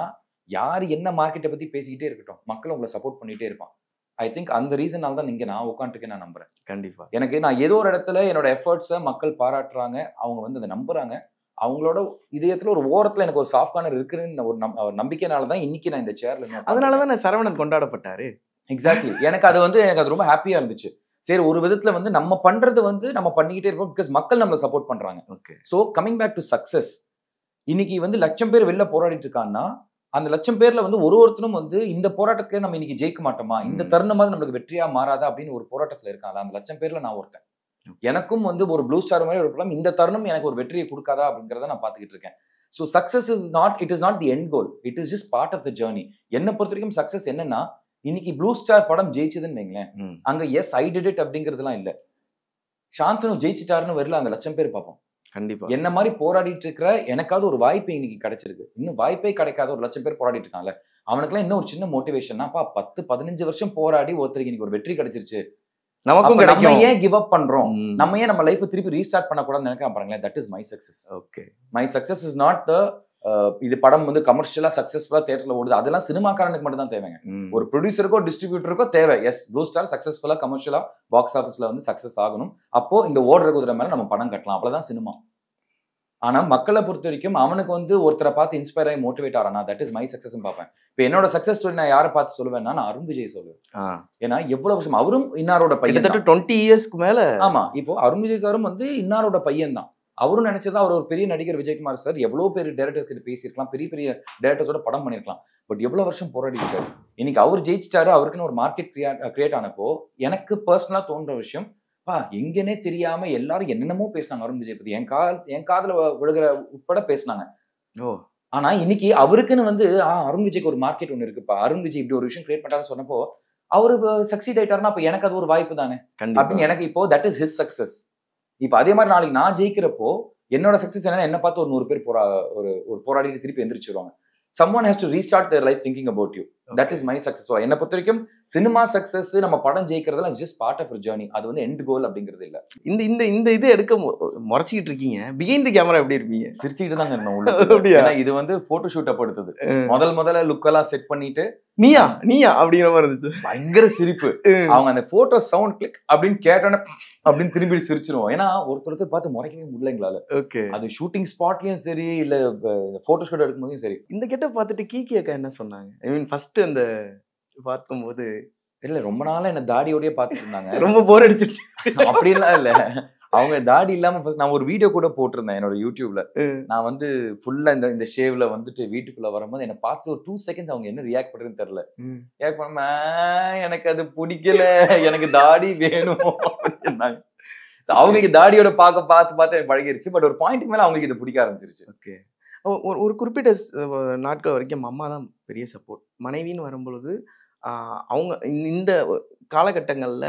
யார் என்ன மார்க்கெட்டை பத்தி பேசிக்கிட்டே இருக்கட்டும், மக்கள் உங்களை சப்போர்ட் பண்ணிட்டே இருப்பான். ஐ திங்க் அந்த ரீசனால தான் இங்க நான் உட்காந்துருக்கேன். நான் நம்புறேன். கண்டிப்பா எனக்கு நான் ஏதோ ஒரு இடத்துல என்னோட எஃபர்ட்ஸை மக்கள் பாராட்டுறாங்க, அவங்க வந்து அதை நம்புறாங்க. அவங்களோட இதயத்துல ஒரு ஓரத்துல எனக்கு ஒரு சாஃப்ட் கார்னர் இருக்குன்னு ஒரு நம்பிக்கைனாலதான் இன்னைக்கு நான் இந்த சேர்ல. அதனாலதான் நான் சரவணன் கொண்டாடப்பட்டாரு. எக்ஸாக்ட்லி. எனக்கு அது ரொம்ப ஹாப்பியா இருந்துச்சு. சரி, ஒரு விதத்துல வந்து நம்ம பண்றது வந்து நம்ம பண்ணிக்கிட்டே இருப்போம், பிகாஸ் மக்கள் நம்மளை சப்போர்ட் பண்றாங்க. Okay. So coming back to success, இன்னைக்கு வந்து 1,00,000 பேர் வெளில போராடிட்டு இருக்காங்கன்னா அந்த 1,00,000 பேர்ல வந்து ஒருத்தரும் வந்து இந்த போராட்டத்திலே நம்ம இன்னைக்கு ஜெயிக்க மாட்டோமா, இந்த தருணமாவது நம்மளுக்கு வெற்றியா மாறாதா அப்படின்னு ஒரு போராட்டத்துல இருக்காங்க. அந்த 1,00,000 பேர்ல நான் ஒருத்தன். எனக்கும் வந்து ஒரு ப்ளூ ஸ்டார் மாதிரி ஒரு படம் இந்த தருணம் எனக்கு ஒரு வெற்றியை கொடுக்காதா அப்படிங்கிறத நான் பார்த்துக்கிட்டு இருக்கேன். So success is not the end goal, it is just part of the journey. என்னை பொறுத்த வரைக்கும் சக்சஸ் என்னன்னா, இன்னைக்கு ப்ளூ ஸ்டார் படம் ஜெயிச்சதுன்னு வைங்களேன், அங்க எஸ் ஐ டிட் இட் அப்படிங்கிறதுலாம் இல்ல, சாந்தனு ஜெயிச்சிட்டாருன்னு வரல அந்த 1,00,000 பேர் பார்ப்போம். கண்டிப்பா என்ன மாதிரி போராடிட்டு இருக்கிற எனக்காவது ஒரு வாய்ப்பு இன்னைக்கு கிடைச்சிருக்கு. இன்னும் வாய்ப்பே கிடைக்காத ஒரு 1,00,000 பேர் போராடிட்டு இருக்காங்கல்ல, அவனுக்குலாம் இன்னும் ஒரு சின்ன மோட்டிவேஷன். 10-15 வருஷம் போராடி ஒருத்தருக்கு இன்னைக்கு ஒரு வெற்றி கிடைச்சிருச்சு, நமக்கும் நம்ம ஏன் கிவ் அப் பண்றோம், நம்ம ஏன் நம்ம லைஃப் திருப்பி ரீஸ்டார்ட் பண்ணக்கூடாதுன்னு நினைக்கிறேன் பாருங்களேன். That is my success. Okay. My success is not the இது படம் வந்து கமர்ஷியலா சக்சஸ்ஃபுல்லா தியேட்டர்ல ஓடுது, அதெல்லாம் சினிமாக்காரனுக்கு மட்டும் தான் தேவைங்க. ஒரு ப்ரொடியூசருக்கோ டிஸ்ட்ரிபியூட்டருக்கோ தேவை. எஸ், ப்ளூ ஸ்டார் சக்சஸ்ஃபுல்லா கமர்ஷியலா பாக்ஸ் ஆஃபீஸ்ல வந்து சக்சஸ் ஆகணும். அப்போ இந்த ஓடுற குதிரை மேல நம்ம படம் கட்டலாம், அவ்வளவுதான் சினிமா. ஆனா மக்களை பொறுத்த வரைக்கும் அவனுக்கு வந்து ஒருத்தரை பார்த்து இன்ஸ்பயர் ஆகி மோட்டிவேட் ஆறானா, தட் இஸ் மை சக்சஸ் பார்ப்பேன். இப்போ என்னோட சக்சஸ் ஸ்டோரி நான் யாரை பார்த்து சொல்லுவேன்னா, நான் அருண் விஜய் சொல்லுவேன். ஏன்னா எவ்வளவு வருஷம் அவரும் இன்னாரோட பையன், 20 இயர்ஸ்க்கு மேல. ஆமா. இப்போ அருண் விஜய் சாரும் வந்து இன்னாரோட பையன் தான். அவரும் நினைச்சதா அவர் ஒரு பெரிய நடிகர் விஜயகுமார் சார் எவ்வளவு பெரிய டைரக்டர்ஸ் கிட்ட பேசியிருக்கலாம், பெரிய பெரிய டைரக்டர்ஸோட படம் பண்ணிருக்கலாம். பட் எவ்வளவு வருஷம் போராடி இருக்காரு. இன்னைக்கு அவர் ஜெயிச்சிட்டாரு, அவருக்குன்னு ஒரு மார்க்கெட் கிரியேட் ஆனப்போ எனக்கு பர்சனலா தோன்ற விஷயம், எங்கன்னே தெரியாம எல்லாரும் என்னென்னமோ பேசினாங்க அருண் விஜய் பத்தி, என் காதுல விழுகிற உட்பட பேசினாங்க. ஆனா இன்னைக்கு அவருக்குன்னு வந்து அருண் விஜய்க்கு ஒரு மார்க்கெட் ஒண்ணு இருக்குப்பா, அருண் விஜய் இப்படி ஒரு விஷயம் கிரியேட் பண்ணாருன்னு சொன்னப்போ அவரு சக்சீட் ஆயிட்டாருன்னா அப்ப எனக்கு அது ஒரு வாய்ப்பு தானே அப்படின்னு எனக்கு இப்போ தட் இஸ் ஹிஸ் சக்சஸ். இப்ப அதே மாதிரி நாளைக்கு நான் ஜெயிக்கிறப்போ என்னோட சக்சஸ் என்னன்னா, என்ன பார்த்து ஒரு 100 பேர் ஒரு போராடிட்டு திருப்பி எந்திரிச்சிருவாங்க. someone has to restart their life thinking about you. That is my success. So என்ன பொறுத்த வரைக்கும் சினிமா சக்சஸ் நம்ம படம் ஜெயிக்கிறதுலாம் ஜஸ்ட் பார்ட் ஆஃப் ஜர்னி, அது வந்து எண்ட் கோல் அப்படிங்கிறது இல்ல. இந்த இது எடுக்க முறைச்சிக்கிட்டு இருக்கீங்க, பிஹைண்ட் தி கேமரா எப்படி இருப்பீங்க? சிரிச்சுக்கிட்டு தாங்க இருந்தோம் உள்ள. இது வந்து போட்டோ ஷூட் அப்ப எடுத்தது. முதல்ல லுக் எல்லாம் செட் பண்ணிட்டு நீயா அப்படிங்கிற மாதிரி இருந்துச்சு. பயங்கர சிரிப்பு. அவங்க அந்த போட்டோ சவுண்ட் கிளிக் அப்படின்னு கேட்டோன்னே அப்படின்னு திரும்பி சிரிச்சிருவோம். ஏன்னா ஒருத்தர் பார்த்து முறைக்கவே முடியல எங்களால. ஓகே. அது ஷூட்டிங் ஸ்பாட்லயும் சரி இல்ல போட்டோ ஷூட் எடுக்கும் போதும் சரி. இந்த கெட்ட பார்த்துட்டு கீகி அக்கா என்ன சொன்னாங்க? ஐ மீன் ஃபர்ஸ்ட் அந்த பார்க்கும்போது இல்ல ரொம்ப நாளா என்ன தாடியோடய பாத்துட்டு இருந்தாங்க. ரொம்ப போர் அடிச்சிருச்சு. அப்படிலாம் இல்ல, அவங்க தாடி இல்லாம ஃபர்ஸ்ட் நான் ஒரு வீடியோ கூட போட்டிருந்தேன் என்னோட யூடியூப்ல. நான் வந்து ஃபுல்லா இந்த ஷேவ்ல வந்துட்டு வீட்டுக்குள்ள வரும்போது என்ன பார்த்து ஒரு 2 செகண்ட்ஸ் அவங்க என்ன ரியாக்ட் பண்றதுன்னு தெரியல. ரியாக்ட் பண்ண எனக்கு அது பிடிக்கல, எனக்கு தாடி வேணும் அப்படின்னாங்க. அவங்களுக்கு தாடியோட பார்த்து எனக்கு பழகிருச்சு. பட் ஒரு பாயிண்ட்டுக்கு மேல அவங்களுக்கு இது பிடிக்க ஆரம்பிச்சிருச்சு. ஓகே. ஒரு குறிப்பிட்ட நாட்கள் வரைக்கும் அம்மா தான் பெரிய சப்போர்ட். மனைவின்னு வரும்பொழுது அவங்க இந்த காலகட்டங்கள்ல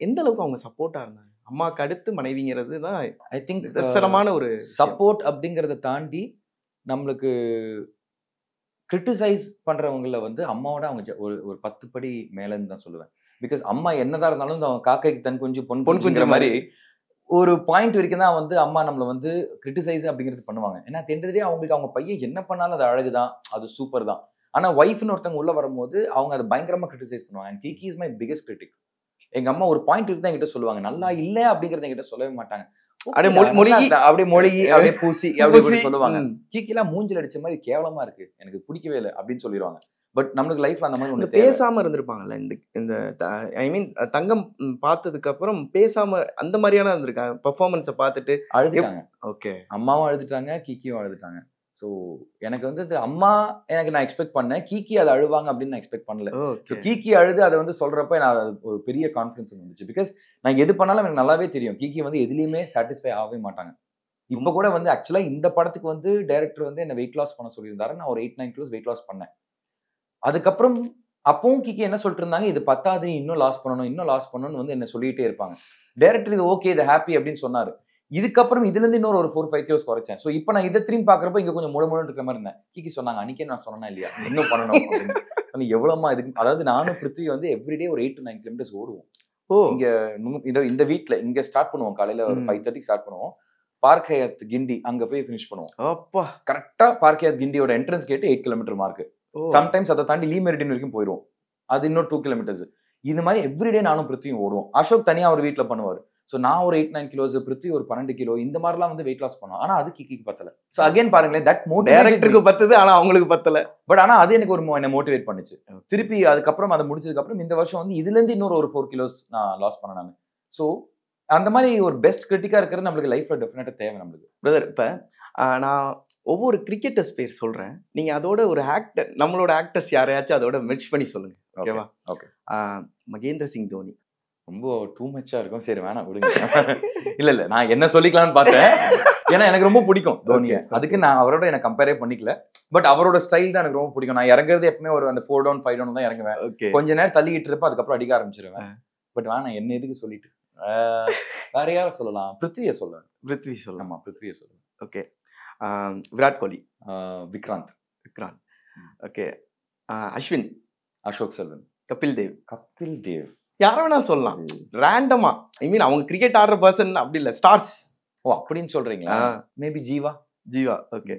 எந்த அளவுக்கு அவங்க சப்போர்ட்டா இருந்தாங்க? அம்மாவுக்கு அடுத்து மனைவிங்கிறது தான் ஐ திங்க் நிதர்சனமான ஒரு சப்போர்ட் அப்படிங்கிறத தாண்டி நம்மளுக்கு கிரிட்டிசைஸ் பண்றவங்கள வந்து அம்மாவோட அவங்க ஒரு 10 படி மேலன்னு தான் சொல்லுவேன். பிகாஸ் அம்மா என்னதான் இருந்தாலும் அவங்க காக்கைக்கு தன் குஞ்சு பொன் குஞ்சுங்கிற மாதிரி ஒரு பாயிண்ட் வரைக்கும் தான் வந்து அம்மா நம்மளை வந்து கிரிட்டிசைஸ் அப்படிங்கிறது பண்ணுவாங்க. ஏன்னா தெண்டதே அவங்களுக்கு அவங்க பையன் என்ன பண்ணாலும் அது அழகுதான், அது சூப்பர் தான். ஆனா ஒய்ஃப்னு ஒருத்தவங்க உள்ள வரும்போது அவங்க அதை பயங்கரமா கிரிட்டிசைஸ் பண்ணுவாங்க. And Kiki is my biggest critic. எங்க அம்மா ஒரு பாயிண்ட் வரைக்கும் தான் என்கிட்ட சொல்லுவாங்க, நல்லா இல்லை அப்படிங்கறத என்கிட்ட சொல்லவே மாட்டாங்க. அப்படியே மொழிகி அப்படியே பூசி அப்படி சொல்லுவாங்க. கீக்கிலாம் மூஞ்சில் அடிச்ச மாதிரி கேவலமா இருக்கு, எனக்கு பிடிக்கவே இல்லை அப்படின்னு சொல்லிடுவாங்க. பட் நம்மளுக்கு லைஃப்ல அந்த மாதிரி ஒண்ணு பேசாம இருந்திருப்பாங்கல்ல. இந்த ஐ மீன் தங்கம் பார்த்ததுக்கு அப்புறம் பேசாம அந்த மாதிரியான இருந்திருக்காங்க. பெர்ஃபார்மன்ஸை பார்த்துட்டு அழுதுட்டாங்க. ஓகே, அம்மாவும் அழுதுட்டாங்க, கீக்கியும் அழுதுட்டாங்க. ஸோ எனக்கு வந்து அம்மா எனக்கு நான் எக்ஸ்பெக்ட் பண்ணேன், கீக்கி அதை அழுவாங்க அப்படின்னு நான் எக்ஸ்பெக்ட் பண்ணல. ஸோ கீக்கி அழுது அதை வந்து சொல்றப்ப நான் ஒரு பெரிய கான்ஃபிடன்ஸ் வந்துச்சு. பிகாஸ் நான் எது பண்ணாலும் எனக்கு நல்லாவே தெரியும் கீக்கி வந்து எதுலையுமே சாட்டிஸ்ஃபை ஆகவே மாட்டாங்க. இப்போ கூட வந்து ஆக்சுவலா இந்த படத்துக்கு வந்து டைரக்டர் வந்து என்ன வெயிட் லாஸ் பண்ண சொல்லியிருந்தாரு. நான் ஒரு 8-9 கிலோஸ் வெயிட் லாஸ் பண்ணேன். அதுக்கப்புறம் அப்பவும் கீக்கி என்ன சொல்லிட்டு இருந்தாங்க, இது பத்தாது, இன்னும் லாஸ் பண்ணணும்னு வந்து என்ன சொல்லிட்டே இருப்பாங்க. டைரக்டர் இது ஓகே, இது ஹாப்பி அப்படின்னு சொன்னாரு. இதுக்கப்புறம் இதுல இருந்து இன்னொரு 4-5 கிலோஸ் குறைச்சேன். ஸோ இப்போ நான் இதை திரும்பி பாக்குறப்ப இங்க கொஞ்சம் முழுமுழு இருக்கிற மாதிரி இருந்தேன். கீக்கி சொன்னாங்க, அன்னைக்கே நான் சொன்னா இல்லையா இன்னும் பண்ணணும் அப்படின்னு. எவ்வளவுமா இதுக்கு, அதாவது நானும் பிருத்வி வந்து எவ்ரிடே ஒரு 8-9 கிலோமீட்டர்ஸ் ஓடுவோம். இங்க இந்த வீட்ல இங்க ஸ்டார்ட் பண்ணுவோம், காலையில ஒரு 5:30 ஸ்டார்ட் பண்ணுவோம். பார்க் ஹயாத் கிண்டி அங்க போய் ஃபினிஷ் பண்ணுவோம். அப்பா கரெக்டா பார்க் ஹயாத் கிண்டியோட என்ட்ரன்ஸ் கேட்டு 8 கிலோமீட்டர் மார்க். சம்டைம்ஸ் அதை தாண்டி லீ மெரிடியன் வரைக்கும் போயிடுவோம், அது இன்னொரு 2 கிலோமீட்டர்ஸ். இது மாதிரி எவ்ரிடே நானும் பிருத்தியும் ஓடுவோம். அசோக் தனியா அவர் வீட்டுல பண்ணுவாரு. ஸோ நான் ஒரு 8-9 கிலோஸ், பிருத்வி ஒரு 12 கிலோ, இந்த மாதிரிலாம் வந்து வெயிட் லாஸ் பண்ணுவோம். ஆனா அது கீக்கிக்கு பத்தல. ஸோ அகைன் பாருங்களேன், தட் டைரக்டருக்கு பத்துது, ஆனா அவங்களுக்கு பத்தல. பட் ஆனா அது எனக்கு ஒரு என்ன மோட்டிவேட் பண்ணுச்சு. திருப்பி அதுக்கப்புறம் அதை முடிச்சதுக்கு அப்புறம் இந்த வருஷம் வந்து இதுல இருந்து இன்னொரு ஒரு 4 கிலோஸ் நான் லாஸ் பண்ணேன் நான். ஸோ அந்த மாதிரி ஒரு பெஸ்ட் கிரிட்டிக்கா இருக்கிறது நம்மளுக்கு லைஃப்ல டெஃபினட்டா தேவை நம்மளுக்கு. பிரதர், இப்ப நான் ஒவ்வொரு கிரிக்கெட்டர்ஸ் பேர் சொல்றேன், நீங்க அதோட ஒரு ஆக்டர், நம்மளோட ஆக்டர்ஸ் யாரையாச்சும் அதோட மெர்ஜ் பண்ணி சொல்லுங்க, ஓகேவா? ஓகே. மகேந்திர சிங் தோனி ரொம்ப டூ மச்சா இருக்கும், சரி வேணாம் விடுங்க. இல்ல நான் என்ன சொல்லிக்கலாம்னு பார்த்தேன், ஏன்னா எனக்கு ரொம்ப பிடிக்கும் தோனியை. அதுக்கு நான் அவரோட எனக்கு கம்பேரே பண்ணிக்கல. பட் அவரோட ஸ்டைல் தான் எனக்கு ரொம்ப பிடிக்கும். நான் இறங்குறது எப்பவுமே ஒரு அந்த 4 down 5 down தான் இறங்குவேன். கொஞ்ச நேரம் தள்ளிக்கிட்டு இருப்பேன், அதுக்கப்புறம் அடிக்க ஆரம்பிச்சிருவேன். பட் வேணாம், என்ன எதுக்கு சொல்லிட்டு வேற யாரும் சொல்லலாம், பிருத்வியை சொல்லலாம். பிருத்வி சொல்லலாம். ஆமா, பிருத்வியை சொல்லலாம். ஓகே. விராட் கோலி, விக்ராந்த். ஓகே. அஸ்வின், அசோக் செல்வன், கபில் தேவ், யார வேணா சொல்லலாம் ரேண்டமா. ஐ மீன் அவங்க கிரிக்கெட் ஆடுற பர்சன் அப்படி இல்ல, ஸ்டார்ஸ். ஓ அப்படின்னு சொல்றீங்களா? மேபி ஜீவா. ஓகே.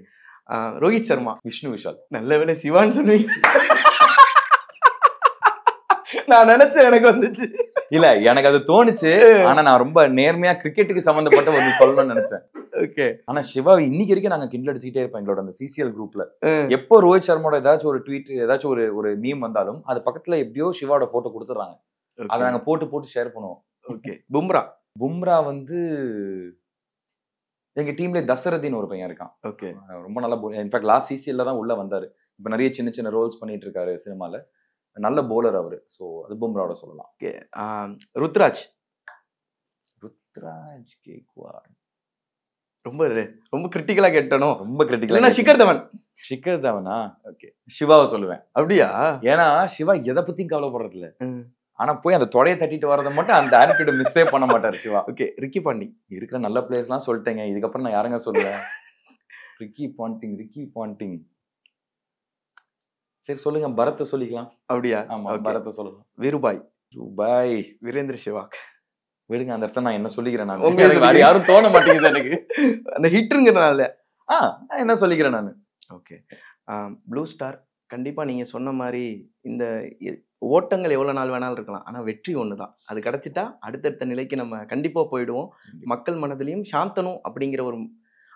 ரோஹித் சர்மா, விஷ்ணு விஷால். நல்ல வேலை சிவான்னு சொன்னீங்க. நான் நினைச்சேன், எனக்கு வந்துச்சு. இல்ல எனக்கு அது தோணுச்சு, ஆனா நான் ரொம்ப நேர்மையா கிரிக்கெட்டுக்கு சம்பந்தப்பட்ட ஒரு சொல்லணும்னு நினைச்சேன். ஓகே. ஆனா சிவா இன்னைக்கு வரைக்கும் நாங்க கிண்டல் அடிச்சுட்டே இருப்போம் எங்களோட அந்த சிசிஎல் குரூப்ல. எப்போ ரோஹித் சர்மாவோட ஏதாச்சும் ஒரு ட்வீட், ஏதாச்சும் ஒரு மீம் வந்தாலும் அது பக்கத்துல எப்படியோ சிவாவோட போட்டோ கொடுத்துறாங்க, அதை நாங்க போட்டு ஷேர் பண்ணுவோம். ஓகே. பும்ரா வந்து எங்க டீம்ல தசரதின்னு ஒரு பையன் இருக்கான். ஓகே. ரொம்ப நல்லா, இன்ஃபேக்ட் லாஸ்ட் சிசிஎல்ல தான் உள்ள வந்தாரு. இப்ப நிறைய சின்ன சின்ன ரோல்ஸ் பண்ணிட்டு இருக்காரு சினிமால. நல்ல போலர் அவரு. சோ அது பும்ராவோட சொல்லலாம். ஓகே. ருத்ராஜ் கேக்வாட். ரொம்ப கிரிட்டிக்கலா கேட்டனோ? ரொம்ப கிரிட்டிக்கலா. ஷிகர் தவனா? ஓகே. சிவாவை சொல்லுவேன். அப்படியா? ஏன்னா சிவா எதை பத்தியும் கவலைப்படுறது இல்ல, ஆனா போய் அந்த தொடையை தட்டிட்டு வரதை மட்டும் அந்த ஆட்டிடியூட் மிஸ்ஸே பண்ண மாட்டாரு சிவா. ஓகே. Ricky Ponting. இருக்கிற நல்ல பிளேயர்ஸ்லாம் சொல்லிட்டேங்க, இதுக்கப்புறம் நான் யாருங்க சொல்லுவேன்? Ricky Ponting. சரி சொல்லுங்க, பரத்தை சொல்லிக்கலாம். அப்படியா? ஆமா, பரத்தை சொல்லலாம். வீருபாய், வீரேந்திர சேவாக். விடுங்க, அந்த இடத்துல நான் என்ன சொல்லிக்கிறேன், நான் உங்களுக்கு வேற யாரும் தோண மாட்டேங்குது எனக்கு அந்த ஹிட்ருங்கிறனால. நான் என்ன சொல்லிக்கிறேன் நான். ஓகே. ப்ளூ ஸ்டார், கண்டிப்பா நீங்க சொன்ன மாதிரி இந்த ஓட்டங்கள் எவ்வளவு நாள் வேணாலும் இருக்கலாம், ஆனா வெற்றி ஒண்ணுதான். அது கிடைச்சிட்டா அடுத்தடுத்த நிலைக்கு நம்ம கண்டிப்பா போயிடுவோம். மக்கள் மனதிலையும் சாந்தனு அப்படிங்கிற ஒரு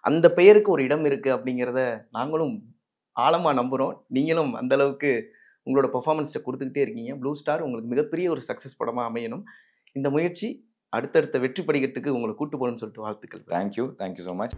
அந்த பெயருக்கு ஒரு இடம் இருக்கு அப்படிங்கிறத நாங்களும் ஆழமா நம்புறோம். நீங்களும் அந்த அளவுக்கு உங்களோட பெர்ஃபார்மன்ஸை கொடுத்துக்கிட்டே இருக்கீங்க. ப்ளூ ஸ்டார் உங்களுக்கு மிகப்பெரிய ஒரு சக்சஸ் படமா அமையணும். இந்த முயற்சி அடுத்தடுத்த வெற்றி படிக்கட்டுக்கு உங்களை கூட்டு போகணும்னு சொல்லிட்டு வாழ்த்துக்கள். Thank you so much.